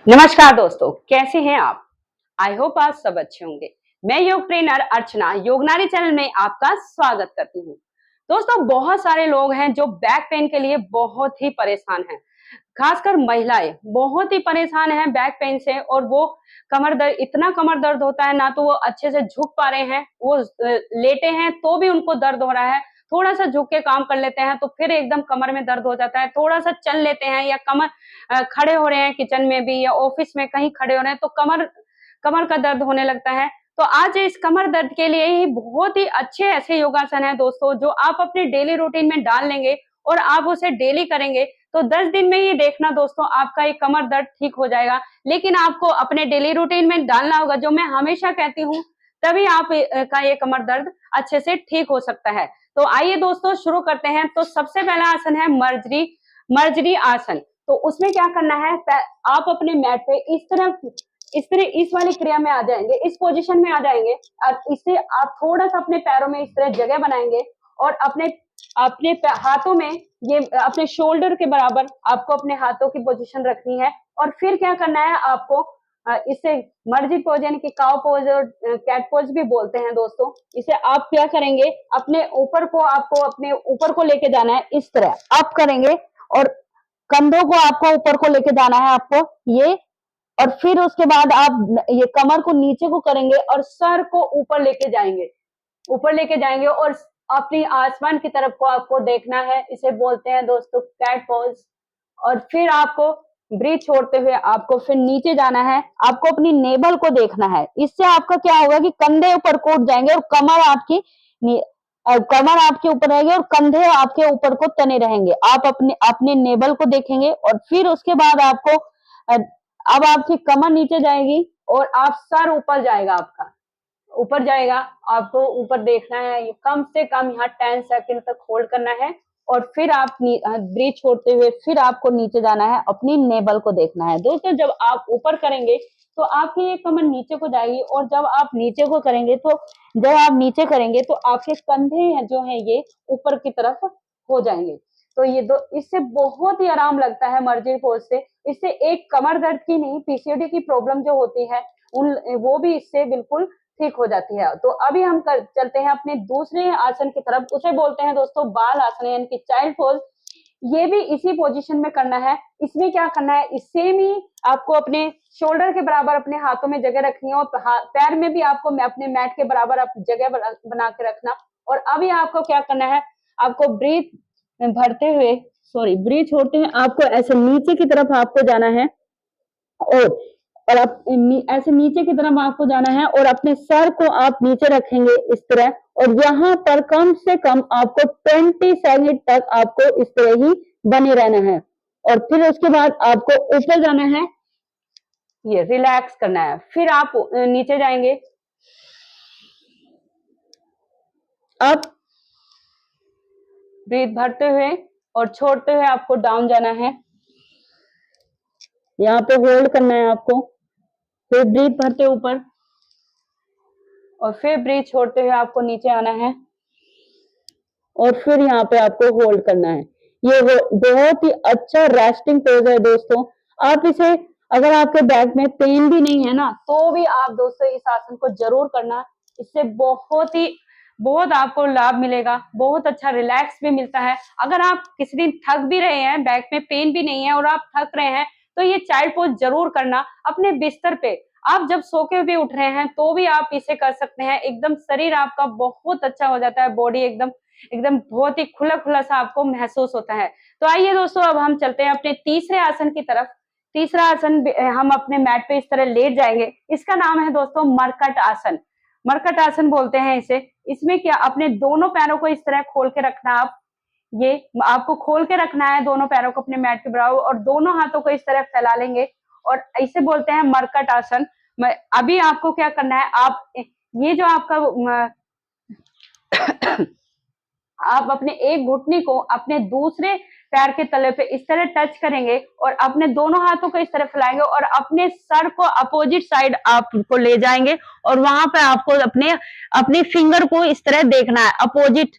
नमस्कार दोस्तों, कैसे हैं आप? आई होप आप सब अच्छे होंगे। मैं योग ट्रेनर अर्चना योगनारी चैनल में आपका स्वागत करती हूँ। दोस्तों, बहुत सारे लोग हैं जो बैक पेन के लिए बहुत ही परेशान हैं। खासकर महिलाएं बहुत ही परेशान हैं बैक पेन से, और वो इतना कमर दर्द होता है, ना तो वो अच्छे से झुक पा रहे हैं, वो लेटे हैं तो भी उनको दर्द हो रहा है। थोड़ा सा झुक के काम कर लेते हैं तो फिर एकदम कमर में दर्द हो जाता है। थोड़ा सा चल लेते हैं या खड़े हो रहे हैं किचन में भी या ऑफिस में कहीं खड़े हो रहे हैं तो कमर कमर का दर्द होने लगता है। तो आज इस कमर दर्द के लिए ही बहुत ही अच्छे ऐसे योगासन हैं दोस्तों, जो आप अपने डेली रूटीन में डाल लेंगे और आप उसे डेली करेंगे तो 10 दिन में ही देखना दोस्तों, आपका ये कमर दर्द ठीक हो जाएगा। लेकिन आपको अपने डेली रूटीन में डालना होगा, जो मैं हमेशा कहती हूँ, तभी आप का ये कमर दर्द अच्छे से ठीक हो सकता है। तो आइए दोस्तों शुरू करते हैं। तो सबसे पहला आसन है मर्जरी मर्जरी आसन। तो उसमें क्या करना है, आप अपने मैट पे इस वाली क्रिया में आ जाएंगे, इस पोजीशन में आ जाएंगे। और इससे आप थोड़ा सा अपने पैरों में इस तरह जगह बनाएंगे और अपने अपने हाथों में ये अपने शोल्डर के बराबर आपको अपने हाथों की पोजीशन रखनी है। और फिर क्या करना है आपको, इसे मर्जी पोज यानी कि काउ पोज और कैट पोज भी बोलते हैं दोस्तों। इसे आप क्या करेंगे, अपने ऊपर को आपको अपने ऊपर को लेके जाना है, इस तरह आप करेंगे और कंधों को आपको ऊपर को लेके जाना है आपको ये। और फिर उसके बाद आप ये कमर को नीचे को करेंगे और सर को ऊपर लेके जाएंगे और अपनी आसमान की तरफ को आपको देखना है। इसे बोलते हैं दोस्तों कैट पोज। और फिर आपको ब्रीथ छोड़ते हुए आपको फिर नीचे जाना है। आपको अपनी नेबल को देखना है। इससे आपका क्या होगा कि कंधे ऊपर को उठ जाएंगे और कमर आपके ऊपर रहेगी और कंधे आपके ऊपर को तने रहेंगे। आप अपने अपने नेबल को देखेंगे और फिर उसके बाद आपको अब आपकी कमर नीचे जाएगी और आप सर ऊपर जाएगा। आपको ऊपर देखना है, कम से कम यहाँ 10 सेकंड तक होल्ड करना है। और फिर आप ब्रीथ छोड़ते हुए फिर आपको नीचे जाना है, अपनी नेबल को देखना है। दोस्तों, जब आप ऊपर करेंगे तो आपकी ये कमर नीचे को जाएगी, और जब आप नीचे करेंगे तो आपके कंधे जो है ये ऊपर की तरफ हो जाएंगे। तो ये दो, इससे बहुत ही आराम लगता है मर्जी पोज से। इससे एक कमर दर्द की नहीं, पीसीओडी की प्रॉब्लम जो होती है वो भी इससे बिल्कुल ठीक हो जाती है। तो अभी हम चलते हैं अपने दूसरे आसन की तरफ। उसे बोलते हैं दोस्तों बाल आसन यानी कि चाइल्ड पोज। ये भी इसी पोजीशन में करना है। इसमें क्या करना है, इससे ही आपको अपने शोल्डर के बराबर अपने हाथों में जगह रखनी है और पैर में भी आपको अपने मैट के बराबर जगह बना के रखना। और अभी आपको क्या करना है, आपको ब्रीथ छोड़ते हुए आपको ऐसे नीचे की तरफ आपको जाना है। और आप ऐसे नीचे की तरफ आपको जाना है और अपने सर को आप नीचे रखेंगे इस तरह। और यहाँ पर कम से कम आपको 20 सेकंड तक आपको इस तरह ही बने रहना है। और फिर उसके बाद आपको ऊपर जाना है, ये रिलैक्स करना है। फिर आप नीचे जाएंगे। अब ब्रीथ भरते हुए और छोड़ते हुए आपको डाउन जाना है। यहाँ पे होल्ड करना है आपको। फिर ब्रीथ भरते ऊपर और फिर ब्रीथ छोड़ते हुए आपको नीचे आना है और फिर यहाँ पे आपको होल्ड करना है। ये बहुत ही अच्छा रेस्टिंग पोज है दोस्तों। आप इसे, अगर आपके बैक में पेन भी नहीं है ना, तो भी आप दोस्तों इस आसन को जरूर करना। इससे बहुत आपको लाभ मिलेगा, बहुत अच्छा रिलैक्स भी मिलता है। अगर आप किसी दिन थक भी रहे हैं, बैक में पेन भी नहीं है और आप थक रहे हैं, तो ये चाइल्ड पोज जरूर करना अपने बिस्तर पे। आप जब सो के भी उठ रहे हैं तो भी आप इसे कर सकते हैं। एकदम शरीर आपका बहुत अच्छा हो जाता है, बॉडी एकदम एकदम बहुत ही खुला खुला सा आपको महसूस होता है। तो आइए दोस्तों, अब हम चलते हैं अपने तीसरे आसन की तरफ। तीसरा आसन हम अपने मैट पे इस तरह लेट जाएंगे। इसका नाम है दोस्तों मरकट आसन। मरकट आसन बोलते हैं इसे। इसमें क्या, अपने दोनों पैरों को इस तरह खोल के रखना। आप ये आपको खोल के रखना है दोनों पैरों को अपने मैट के बराबर, और दोनों हाथों को इस तरह फैला लेंगे और इसे बोलते हैं मरकट आसन। अभी आपको क्या करना है, आप ये जो आपका आप अपने एक घुटने को अपने दूसरे पैर के तले पे इस तरह टच करेंगे और अपने दोनों हाथों को इस तरह फैलाएंगे और अपने सर को अपोजिट साइड आपको ले जाएंगे। और वहां पे आपको अपने फिंगर को इस तरह देखना है, अपोजिट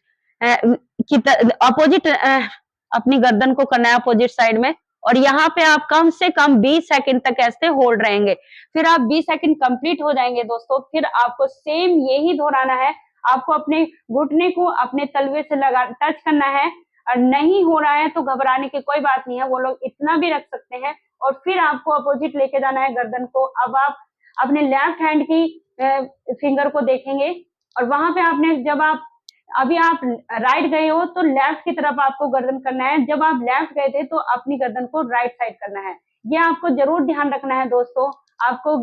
अपनी गर्दन को करना है अपोजिट साइड में। और यहाँ पे आप कम से कम 20 सेकंड तक ऐसे होल्ड रहेंगे। फिर आप 20 सेकंड कंप्लीट हो जाएंगे दोस्तों, फिर आपको सेम यही दोहराना है। आपको अपने घुटने को अपने तलवे से लगा टच करना है, और नहीं हो रहा है तो घबराने की कोई बात नहीं है, वो लोग इतना भी रख सकते हैं। और फिर आपको अपोजिट लेके जाना है गर्दन को। अब आप अपने लेफ्ट हैंड की फिंगर को देखेंगे, और वहां पे आपने जब आप अभी आप राइट गए हो तो लेफ्ट की तरफ आपको गर्दन करना है, जब आप लेफ्ट गए थे तो अपनी गर्दन को राइट साइड करना है। ये आपको जरूर ध्यान रखना है दोस्तों। आपको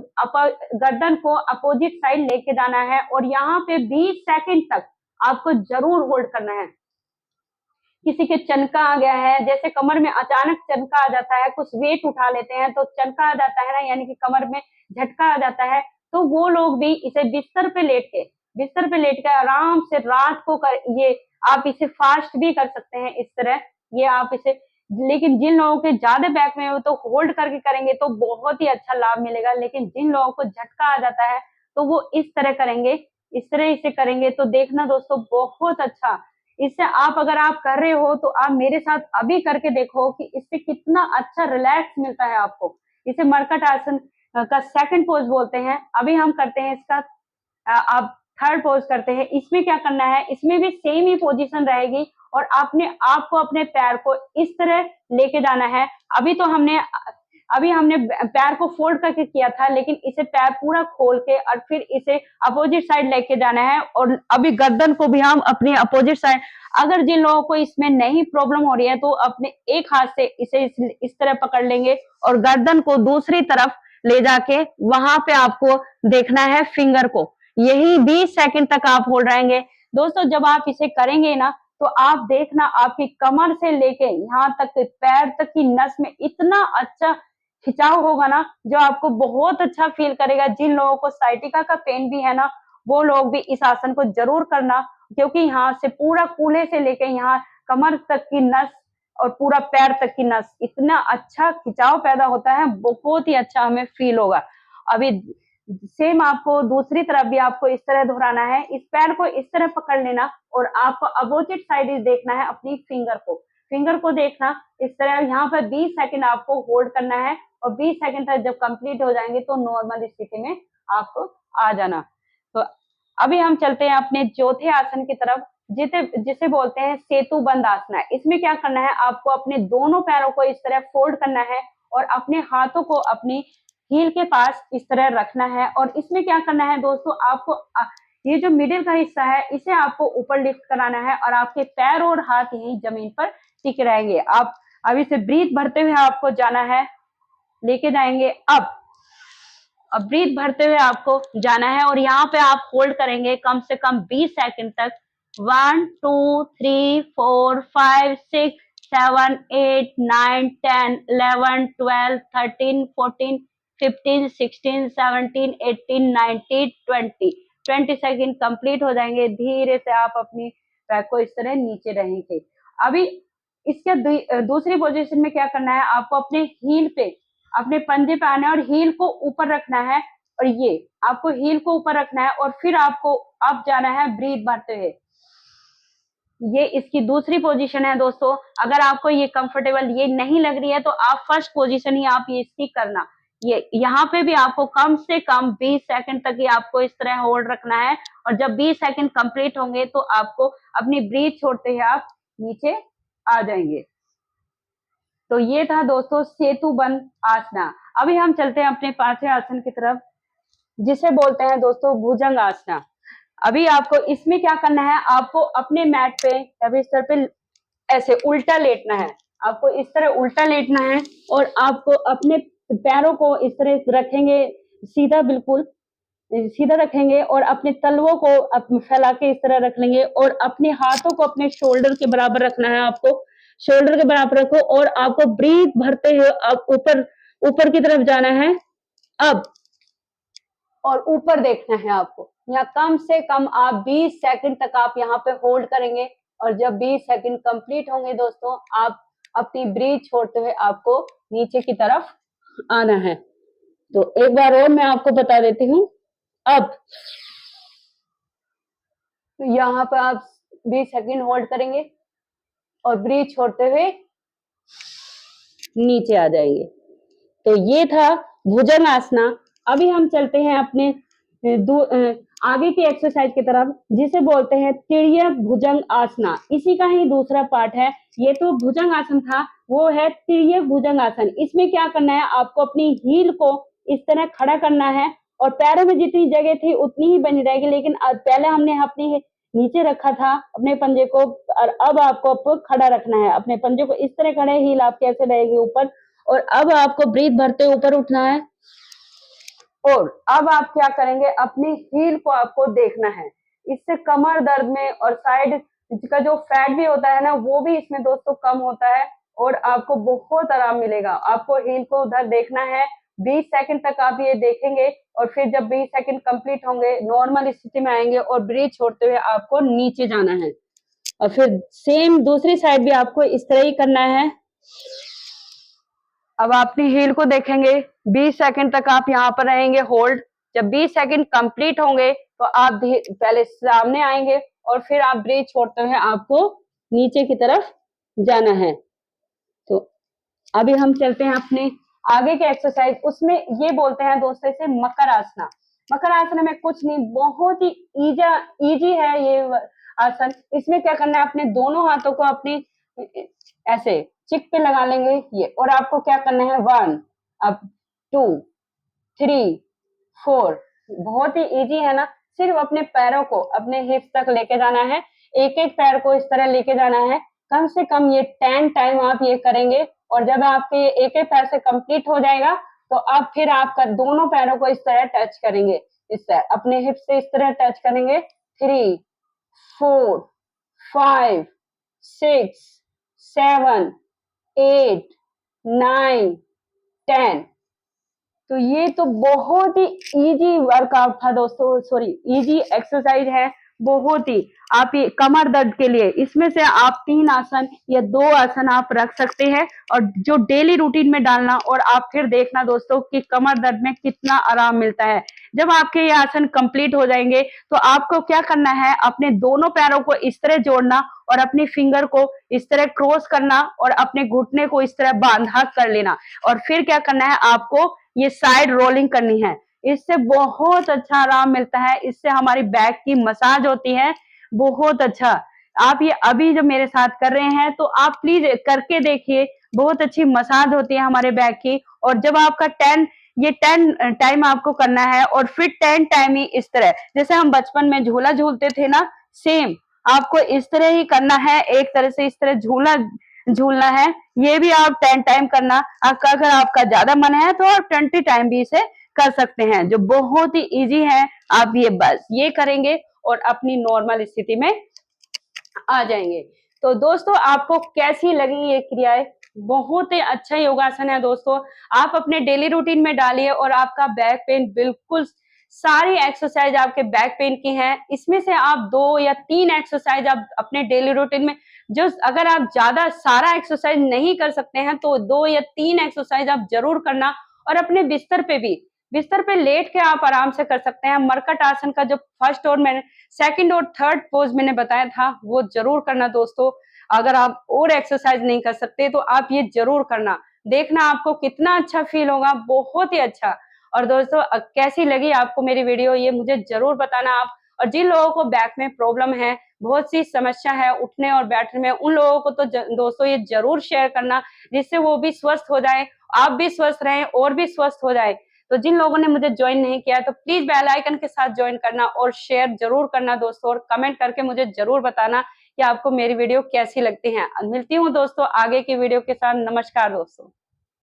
गर्दन को अपोजिट साइड लेके जाना है, और यहाँ पे 20 सेकंड तक आपको जरूर होल्ड करना है। किसी के चनका आ गया है, जैसे कमर में अचानक चनका आ जाता है, कुछ वेट उठा लेते हैं तो चनका आ जाता है ना, यानी कि कमर में झटका आ जाता है, तो वो लोग भी इसे बिस्तर पे लेट के आराम से रात को कर, ये आप इसे फास्ट भी कर सकते हैं इस तरह, ये आप इसे। लेकिन जिन लोगों के ज्यादा बैक में हो तो होल्ड करके करेंगे तो बहुत ही अच्छा लाभ मिलेगा, लेकिन जिन लोगों को झटका आ जाता है तो वो इस तरह करेंगे, इस तरह इसे करेंगे तो देखना दोस्तों बहुत अच्छा। इससे आप अगर आप कर रहे हो तो आप मेरे साथ अभी करके देखो कि इससे कितना अच्छा रिलैक्स मिलता है आपको। इसे मरकट आसन का सेकंड पोज बोलते हैं। अभी हम करते हैं इसका आप थर्ड पोज करते हैं। इसमें क्या करना है, इसमें भी सेम ही पोजीशन रहेगी, और आपने आपको अपने पैर को इस तरह लेके जाना है। अभी हमने पैर को फोल्ड करके किया था, लेकिन इसे पैर पूरा खोल के और फिर इसे अपोजिट साइड लेके जाना है, और अभी गर्दन को भी हम अपनी अपोजिट साइड। अगर जिन लोगों को इसमें नहीं प्रॉब्लम हो रही है तो अपने एक हाथ से इसे इस तरह पकड़ लेंगे, और गर्दन को दूसरी तरफ ले जाके वहां पे आपको देखना है फिंगर को। यही 20 सेकंड तक आप होल्ड रहेंगे दोस्तों। जब आप इसे करेंगे ना तो आप देखना आपकी कमर से लेके यहाँ तक पैर तक की नस में इतना अच्छा खिंचाव होगा ना, जो आपको बहुत अच्छा फील करेगा। जिन लोगों को साइटिका का पेन भी है ना, वो लोग भी इस आसन को जरूर करना, क्योंकि यहाँ से पूरा कूल्हे से लेके यहाँ कमर तक की नस और पूरा पैर तक की नस इतना अच्छा खिंचाव पैदा होता है, बहुत ही अच्छा हमें फील होगा। अभी सेम आपको दूसरी तरफ भी आपको इस तरह दोहराना है। इस पैर को इस तरह पकड़ लेना, और आपको अपोजिट साइड देखना है अपनी फिंगर को देखना इस तरह। यहाँ पर 20 सेकंड आपको होल्ड करना है, और 20 सेकंड तक जब कंप्लीट हो जाएंगे तो नॉर्मल स्थिति में आपको आ जाना। तो अभी हम चलते हैं अपने चौथे आसन की तरफ, जिसे बोलते हैं सेतु बंद आसना। इसमें क्या करना है, आपको अपने दोनों पैरों को इस तरह फोल्ड करना है, और अपने हाथों को अपनी हील के पास इस तरह रखना है। और इसमें क्या करना है दोस्तों, आपको ये जो मिडिल का हिस्सा है इसे आपको ऊपर लिफ्ट कराना है, और आपके पैर और हाथ यही जमीन पर टिके रहेंगे। आप अभी से ब्रीथ भरते हुए आपको जाना है, लेके जाएंगे। अब ब्रीथ भरते हुए आपको जाना है, और यहाँ पे आप होल्ड करेंगे कम से कम 20 सेकंड तक। 1 2 3 4 5 6 7 8 9 10 11 12 13 14 15 16 17 18 19 20 सेकंड कंप्लीट हो जाएंगे। धीरे से आप अपनी बैक को इस तरह नीचे रहेंगे। अभी इसके दूसरी पोजीशन में क्या करना है, आपको अपने हील पे अपने पंजे पे आना है, और हील को ऊपर रखना है, और ये आपको हील को ऊपर रखना है, और फिर आपको अब जाना है ब्रीथ भरते हुए। ये इसकी दूसरी पोजीशन है दोस्तों। अगर आपको ये कंफर्टेबल ये नहीं लग रही है तो आप फर्स्ट पोजीशन ही आप ये इसकी करना। ये यहाँ पे भी आपको कम से कम 20 सेकंड तक ही आपको इस तरह होल्ड रखना है, और जब 20 सेकंड कंप्लीट होंगे तो आपको अपनी ब्रीथ छोड़ते हुए आप नीचे आ जाएंगे। तो ये था दोस्तों सेतु बंद आसना। अभी हम चलते हैं अपने पांचवें आसन की तरफ, जिसे बोलते हैं दोस्तों भुजंग आसना। अभी आपको इसमें क्या करना है, आपको अपने मैट पे या बिस्तर पे ऐसे उल्टा लेटना है। आपको इस तरह उल्टा लेटना है, और आपको अपने पैरों को इस तरह रखेंगे, सीधा बिल्कुल सीधा रखेंगे, और अपने तलवों को फैला के इस तरह रख लेंगे, और अपने हाथों को अपने शोल्डर के बराबर रखना है। आपको शोल्डर के बराबर रखो, और आपको ब्रीथ भरते हुए आप ऊपर ऊपर की तरफ जाना है अब, और ऊपर देखना है आपको। यहाँ कम से कम आप 20 सेकंड तक आप यहाँ पे होल्ड करेंगे, और जब 20 सेकंड कंप्लीट होंगे दोस्तों, आप अपनी ब्रीथ छोड़ते हुए आपको नीचे की तरफ आना है। तो एक बार और मैं आपको बता देती हूँ। अब यहाँ पे आप 20 सेकंड होल्ड करेंगे, और ब्रीथ छोड़ते हुए नीचे आ जाएंगे। तो ये था भुजंग आसना। अभी हम चलते हैं अपने आगे की एक्सरसाइज की तरफ, जिसे बोलते हैं तिर्यक भुजंग आसना। इसी का ही दूसरा पार्ट है। ये तो भुजंग आसन था, वो है तिर्यक भुजंग आसन। इसमें क्या करना है, आपको अपनी हील को इस तरह खड़ा करना है और पैरों में जितनी जगह थी उतनी ही बनी रहेगी, लेकिन पहले हमने अपनी नीचे रखा था अपने पंजे को, और अब आपको खड़ा रखना है अपने पंजे को इस तरह खड़े। हील आपके ऐसे रहेगी ऊपर, और अब आपको ब्रीथ भरते ऊपर उठना है। और अब आप क्या करेंगे, अपनी हील को आपको देखना है। इससे कमर दर्द में और साइड का जो फैट भी होता है ना, वो भी इसमें दोस्तों कम होता है और आपको बहुत आराम मिलेगा। आपको हील को उधर देखना है, 20 सेकंड तक आप ये देखेंगे और फिर जब 20 सेकंड कंप्लीट होंगे नॉर्मल स्थिति में आएंगे और ब्रीथ छोड़ते हुए आपको नीचे जाना है। और फिर सेम दूसरी साइड भी आपको इस तरह ही करना है। अब अपनी हील को देखेंगे, 20 सेकंड तक आप यहाँ पर रहेंगे होल्ड। जब 20 सेकंड कंप्लीट होंगे तो आप पहले सामने आएंगे और फिर आप ब्रीथ छोड़ते हुए आपको नीचे की तरफ जाना है। तो अभी हम चलते हैं अपने आगे के एक्सरसाइज, उसमें ये बोलते हैं दोस्तों इसे मकर आसना। मकर आसना में कुछ नहीं, बहुत ही इजी है ये आसन। इसमें क्या करना है, अपने दोनों हाथों को अपनी ऐसे चिक पे लगा लेंगे ये, और आपको क्या करना है, 1 अब 2 3 4। बहुत ही इजी है ना। सिर्फ अपने पैरों को अपने हिप्स तक लेके जाना है, एक एक पैर को इस तरह लेके जाना है। कम से कम ये 10 टाइम आप ये करेंगे, और जब आपके एक एक पैर से कंप्लीट हो जाएगा तो अब फिर आप दोनों पैरों को इस तरह टच करेंगे, इस तरह अपने हिप से इस तरह टच करेंगे। 3 4 5 6 7 8 9 10। तो ये तो बहुत ही इजी वर्कआउट था दोस्तों, सॉरी इजी एक्सरसाइज है बहुत ही। आप ये कमर दर्द के लिए इसमें से आप 3 आसन या 2 आसन आप रख सकते हैं, और जो डेली रूटीन में डालना, और आप फिर देखना दोस्तों कि कमर दर्द में कितना आराम मिलता है। जब आपके ये आसन कंप्लीट हो जाएंगे तो आपको क्या करना है, अपने दोनों पैरों को इस तरह जोड़ना और अपनी फिंगर को इस तरह क्रॉस करना और अपने घुटने को इस तरह बांधा कर लेना, और फिर क्या करना है, आपको ये साइड रोलिंग करनी है। इससे बहुत अच्छा आराम मिलता है, इससे हमारी बैक की मसाज होती है बहुत अच्छा। आप ये अभी जो मेरे साथ कर रहे हैं तो आप प्लीज करके देखिए, बहुत अच्छी मसाज होती है हमारे बैक की। और जब आपका 10 टाइम आपको करना है, और फिर 10 टाइम ही इस तरह, जैसे हम बचपन में झूला झूलते थे ना, सेम आपको इस तरह ही करना है, एक तरह से इस तरह झूला झूलना है। ये भी आप 10 टाइम करना। अगर आपका ज्यादा मन है तो आप 20 टाइम भी इसे कर सकते हैं, जो बहुत ही इजी है। आप ये बस ये करेंगे और अपनी नॉर्मल स्थिति में आ जाएंगे। तो दोस्तों आपको कैसी लगी ये क्रियाएं, बहुत ही अच्छा योगासन है दोस्तों। आप अपने डेली रूटीन में डालिए और आपका बैक पेन बिल्कुल, सारी एक्सरसाइज आपके बैक पेन की हैं। इसमें से आप 2 या 3 एक्सरसाइज आप अपने डेली रूटीन में, जो अगर आप ज्यादा सारा एक्सरसाइज नहीं कर सकते हैं तो 2 या 3 एक्सरसाइज आप जरूर करना। और अपने बिस्तर पे भी, बिस्तर पे लेट के आप आराम से कर सकते हैं। मरकट आसन का जो फर्स्ट और मैंने सेकंड और थर्ड पोज मैंने बताया था वो जरूर करना दोस्तों। अगर आप और एक्सरसाइज नहीं कर सकते तो आप ये जरूर करना, देखना आपको कितना अच्छा फील होगा, बहुत ही अच्छा। और दोस्तों कैसी लगी आपको मेरी वीडियो, ये मुझे जरूर बताना आप। और जिन लोगों को बैक में प्रॉब्लम है, बहुत सी समस्या है उठने और बैठने में, उन लोगों को तो दोस्तों ये जरूर शेयर करना, जिससे वो भी स्वस्थ हो जाए, आप भी स्वस्थ रहें और भी स्वस्थ हो जाए। तो जिन लोगों ने मुझे ज्वाइन नहीं किया तो प्लीज बेल आइकन के साथ ज्वाइन करना और शेयर जरूर करना दोस्तों, और कमेंट करके मुझे जरूर बताना कि आपको मेरी वीडियो कैसी लगती है। मिलती हूँ दोस्तों आगे की वीडियो के साथ। नमस्कार दोस्तों।